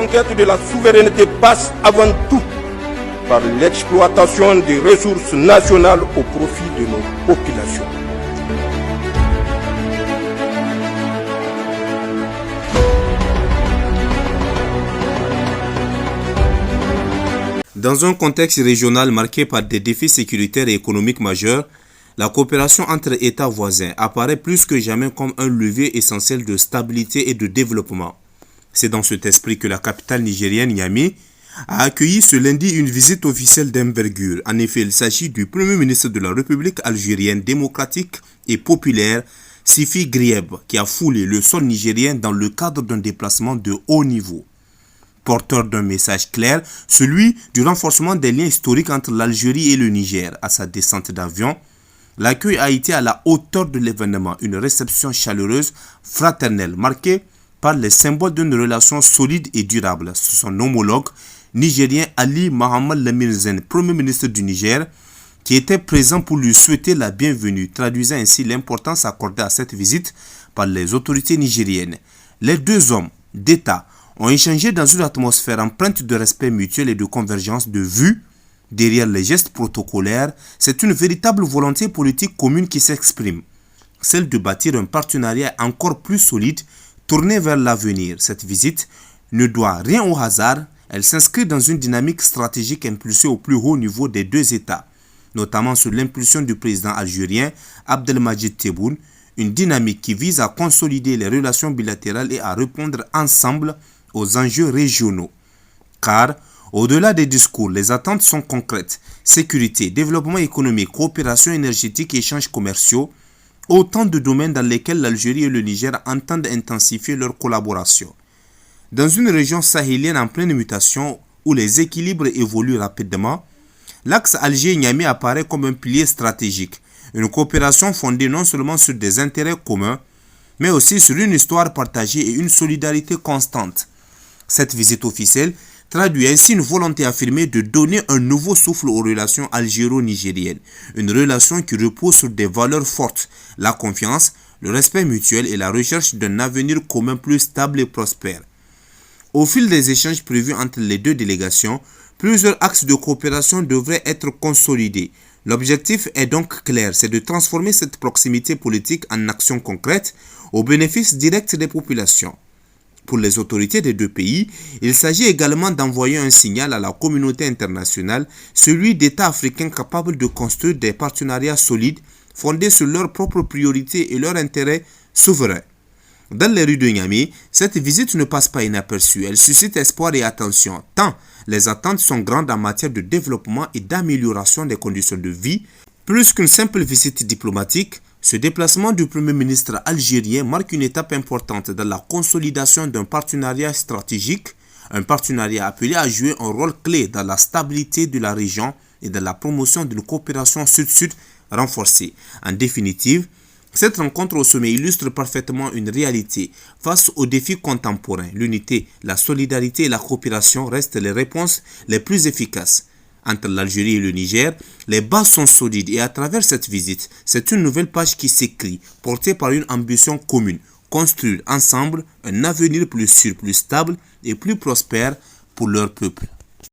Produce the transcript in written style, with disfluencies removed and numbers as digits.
conquête de la souveraineté passe avant tout par l'exploitation des ressources nationales au profit de nos populations. Dans un contexte régional marqué par des défis sécuritaires et économiques majeurs, la coopération entre États voisins apparaît plus que jamais comme un levier essentiel de stabilité et de développement. C'est dans cet esprit que la capitale nigérienne Niamey a accueilli ce lundi une visite officielle d'envergure. En effet, il s'agit du Premier ministre de la République algérienne démocratique et populaire, Sifi Grieb, qui a foulé le sol nigérien dans le cadre d'un déplacement de haut niveau. Porteur d'un message clair, celui du renforcement des liens historiques entre l'Algérie et le Niger. À sa descente d'avion, l'accueil a été à la hauteur de l'événement, une réception chaleureuse, fraternelle, marquée par les symboles d'une relation solide et durable. Son homologue nigérien Ali Mohamed Lamine Zen, Premier ministre du Niger, qui était présent pour lui souhaiter la bienvenue, traduisant ainsi l'importance accordée à cette visite par les autorités nigériennes. Les deux hommes d'État ont échangé dans une atmosphère empreinte de respect mutuel et de convergence de vues. Derrière les gestes protocolaires, c'est une véritable volonté politique commune qui s'exprime, celle de bâtir un partenariat encore plus solide, tourné vers l'avenir. Cette visite ne doit rien au hasard, elle s'inscrit dans une dynamique stratégique impulsée au plus haut niveau des deux États, notamment sous l'impulsion du président algérien Abdelmadjid Tebboune, une dynamique qui vise à consolider les relations bilatérales et à répondre ensemble aux enjeux régionaux. Car, au-delà des discours, les attentes sont concrètes. Sécurité, développement économique, coopération énergétique et échanges commerciaux, autant de domaines dans lesquels l'Algérie et le Niger entendent intensifier leur collaboration. Dans une région sahélienne en pleine mutation, où les équilibres évoluent rapidement, l'axe Alger-Niamey apparaît comme un pilier stratégique, une coopération fondée non seulement sur des intérêts communs, mais aussi sur une histoire partagée et une solidarité constante. Cette visite officielle traduit ainsi une volonté affirmée de donner un nouveau souffle aux relations algéro-nigériennes, une relation qui repose sur des valeurs fortes, la confiance, le respect mutuel et la recherche d'un avenir commun plus stable et prospère. Au fil des échanges prévus entre les deux délégations, plusieurs axes de coopération devraient être consolidés. L'objectif est donc clair, c'est de transformer cette proximité politique en action concrète au bénéfice direct des populations. Pour les autorités des deux pays, il s'agit également d'envoyer un signal à la communauté internationale, celui d'États africains capables de construire des partenariats solides fondés sur leurs propres priorités et leurs intérêts souverains. Dans les rues de Niamey, cette visite ne passe pas inaperçue, elle suscite espoir et attention, tant les attentes sont grandes en matière de développement et d'amélioration des conditions de vie. Plus qu'une simple visite diplomatique, ce déplacement du Premier ministre algérien marque une étape importante dans la consolidation d'un partenariat stratégique, un partenariat appelé à jouer un rôle clé dans la stabilité de la région et dans la promotion d'une coopération sud-sud renforcée. En définitive, cette rencontre au sommet illustre parfaitement une réalité. Face aux défis contemporains, l'unité, la solidarité et la coopération restent les réponses les plus efficaces. Entre l'Algérie et le Niger, les bases sont solides et à travers cette visite, c'est une nouvelle page qui s'écrit, portée par une ambition commune, construire ensemble un avenir plus sûr, plus stable et plus prospère pour leur peuple.